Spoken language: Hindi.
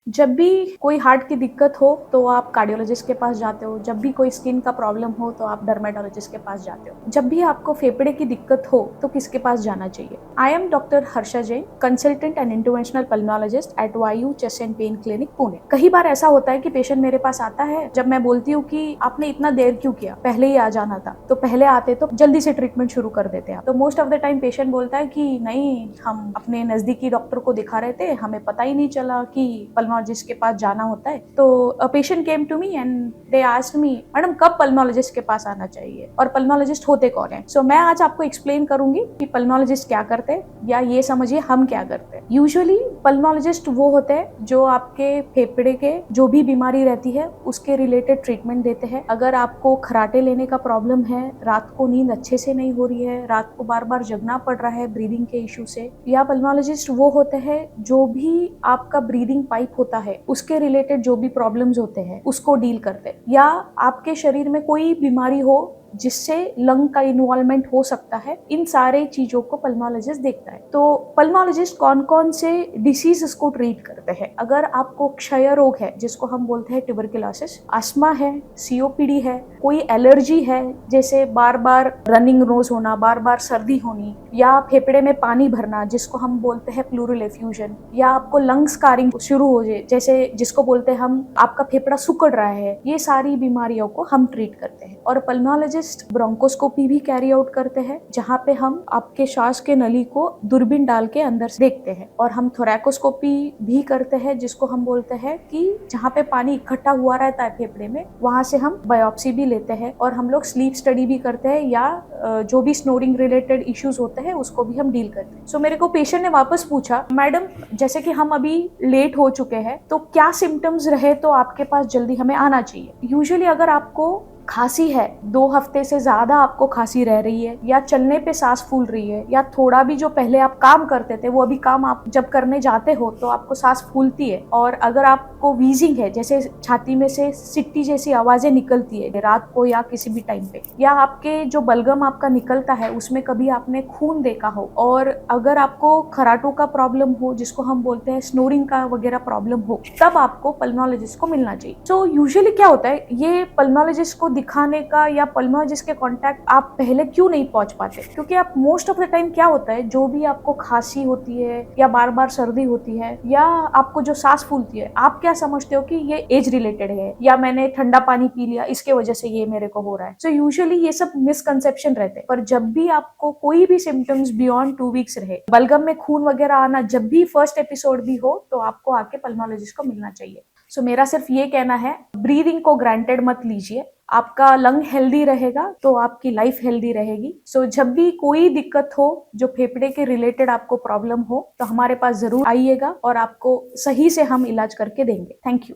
जब भी कोई हार्ट की दिक्कत हो तो आप कार्डियोलॉजिस्ट के पास जाते हो, जब भी कोई स्किन का प्रॉब्लम हो तो आप डर्मेटोलॉजिस्ट के पास जाते हो, जब भी आपको फेफड़े की दिक्कत हो तो किसके पास जाना चाहिए। I am doctor Harsha Jain, consultant and interventional pulmonologist at Vayu chest and pain clinic Pune. कई बार ऐसा होता है कि पेशेंट मेरे पास आता है, जब मैं बोलती हूँ कि आपने इतना देर क्यों किया, पहले ही आ जाना था, तो पहले आते तो जल्दी से ट्रीटमेंट शुरू कर देते हैं। तो most of the time patient बोलता है कि नहीं, हम अपने नजदीकी डॉक्टर को दिखा रहे थे, हमें पता ही नहीं चला कि पल्मोनोलॉजिस्ट के पास जाना होता है। तो a patient came to me and they asked me, madam कब पल्मोनोलॉजिस्ट के पास आना चाहिए और पल्मोनोलॉजिस्ट होते कौन है। सो मैं आज आपको एक्सप्लेन करूंगी कि पल्मोनोलॉजिस्ट क्या करते हैं, या ये समझिए हम क्या करते हैं। यूजुअली पल्मोनोलॉजिस्ट वो होते हैं जो आपके फेफड़े के जो भी बीमारी रहती है उसके रिलेटेड ट्रीटमेंट देते हैं। अगर आपको खराटे लेने का प्रॉब्लम है, रात को नींद अच्छे से नहीं हो रही है, रात को बार बार जगना पड़ रहा है ब्रीदिंग के इश्यू से, या पल्मोनोलॉजिस्ट वो होते हैं जो भी आपका ब्रीदिंग पाइप होता है उसके रिलेटेड जो भी प्रॉब्लम्स होते हैं उसको डील करते हैं, या आपके शरीर में कोई बीमारी हो जिससे लंग का इन्वॉल्वमेंट हो सकता है, इन सारे चीजों को पल्मोनोलॉजिस्ट देखता है। तो पल्मोनोलॉजिस्ट कौन कौन से डिसीज को ट्रीट करते हैं। अगर आपको क्षय रोग है जिसको हम बोलते हैं ट्यूबरकुलोसिस, अस्थमा है, सीओपीडी है, कोई एलर्जी है जैसे बार बार रनिंग नोज होना, बार बार सर्दी होनी, या फेफड़े में पानी भरना जिसको हम बोलते हैं प्लूरल एफ्यूजन, या आपको लंग स्कारिंग शुरू हो जाए जैसे जिसको बोलते हैं हम आपका फेफड़ा सिकुड़ रहा है, ये सारी बीमारियों को हम ट्रीट करते हैं। और पल्मोनोलॉजिस्ट ब्रोंकोस्कोपी भी कैरी आउट करते हैं, जहाँ पे हम आपके श्वास के नली को दूरबीन डाल के अंदर से देखते हैं। और हम थोरैकोस्कोपी भी करते हैं जिसको हम बोलते हैं कि जहाँ पे पानी इकट्ठा हुआ रहता है फेफड़े में, वहां से हम बायोप्सी भी लेते हैं। और हम लोग स्लीप स्टडी भी करते हैं, या जो भी स्नोरिंग रिलेटेड इश्यूज होते हैं उसको भी हम डील करते हैं। सो मेरे को पेशेंट ने वापस पूछा, मैडम जैसे कि हम अभी लेट हो चुके हैं तो क्या सिम्टम्स रहे तो आपके पास जल्दी हमें आना चाहिए। यूजुअली अगर आपको खांसी है, 2 हफ्ते से ज्यादा आपको खांसी रह रही है, या चलने पे सांस फूल रही है, या थोड़ा भी जो पहले आप काम करते थे वो अभी काम आप जब करने जाते हो तो आपको सांस फूलती है, और अगर आपको वीजिंग है जैसे छाती में से सिट्टी जैसी आवाजें निकलती है रात को या किसी भी टाइम पे, या आपके जो बलगम आपका निकलता है उसमें कभी आपने खून देखा हो, और अगर आपको खराटों का प्रॉब्लम हो जिसको हम बोलते हैं स्नोरिंग का वगैरह प्रॉब्लम हो, तब आपको पल्मोनोलॉजिस्ट को मिलना चाहिए। सो यूजुअली क्या होता है, ये पल्मोनोलॉजिस्ट को दिखाने का या पल्मोनोलॉजिस्ट के कांटेक्ट आप पहले क्यों नहीं पहुंच पाते, क्योंकि आप मोस्ट ऑफ द टाइम क्या होता है, जो भी आपको खांसी होती है या बार बार सर्दी होती है या आपको जो सांस फूलती है, आप क्या समझते हो कि ये एज रिलेटेड है, या मैंने ठंडा पानी पी लिया इसके वजह से ये मेरे को हो रहा है। सो यूजुअली ये सब मिसकंसेप्शन रहते हैं। पर जब भी आपको कोई भी सिम्टम्स बियॉन्ड 2 वीक्स रहे, बलगम में खून वगैरह आना जब भी फर्स्ट एपिसोड भी हो, तो आपको आके पल्मोनोलॉजिस्ट को मिलना चाहिए। सो मेरा सिर्फ ये कहना है, ब्रीदिंग को ग्रांटेड मत लीजिए। आपका लंग हेल्दी रहेगा तो आपकी लाइफ हेल्दी रहेगी। सो जब भी कोई दिक्कत हो जो फेफड़े के रिलेटेड आपको प्रॉब्लम हो, तो हमारे पास जरूर आइएगा और आपको सही से हम इलाज करके देंगे। Thank you.